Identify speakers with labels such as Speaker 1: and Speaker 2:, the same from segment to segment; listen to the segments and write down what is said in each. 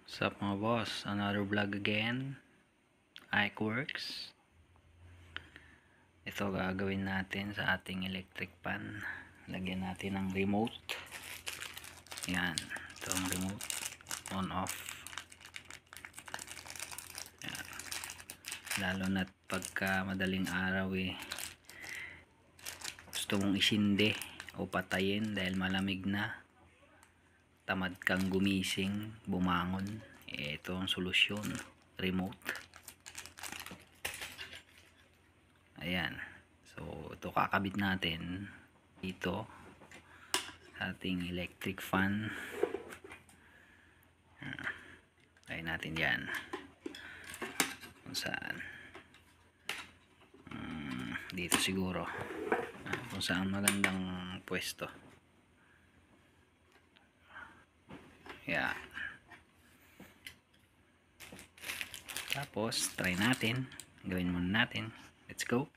Speaker 1: Sup mga boss, another vlog again. Ikeworks. Ito gagawin natin sa ating electric pan. Lagyan natin ng remote. Yan, ito ang remote, on off. Yan. Lalo na pagka madaling araw gusto mong isinde o patayin dahil malamig na, tamad kang gumising, bumangon, ito ang solusyon, remote. Ayan, so ito kakabit natin dito sa ating electric fan. Ayan natin yan kung saan, dito siguro, kung saan magandang pwesto. Yeah. Tapos try natin, gawin muna natin. Let's go.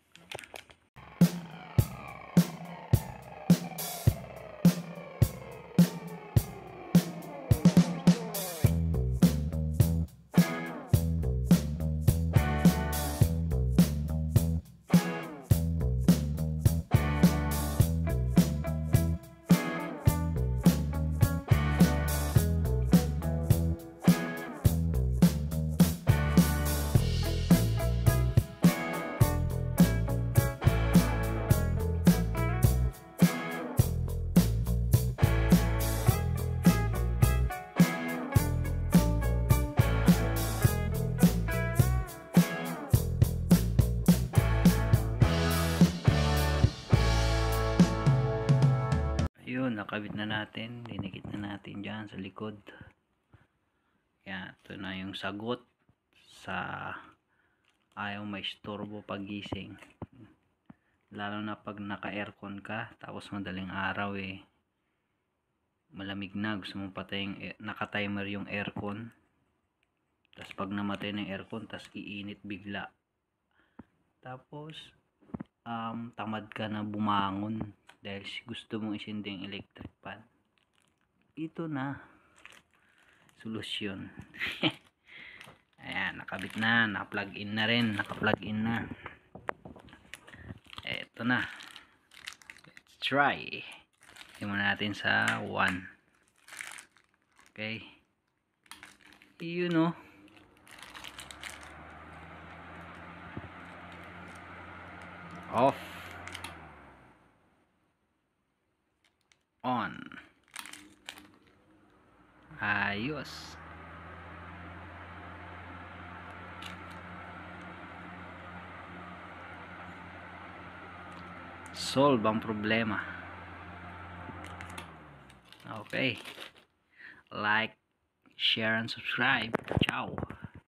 Speaker 1: Yun, nakabit na natin, dinikit na natin dyan sa likod. Yan, ito na yung sagot sa ayaw may istorbo pagising, lalo na pag naka aircon ka tapos madaling araw malamig na, gusto mong patayin, naka timer yung aircon, tapos pag namatay ng aircon tapos iinit bigla, tapos tamad ka na bumangon dahil gusto mong isinding electric pan. Ito na solusyon. Ayan, nakabit na, naka-plug in na rin, naka-plug in na. Ito na, let's try. Tingnan natin sa 1. Okay, yun off, on, ayos. Solve ang problema. Okay, like, share and subscribe. Ciao.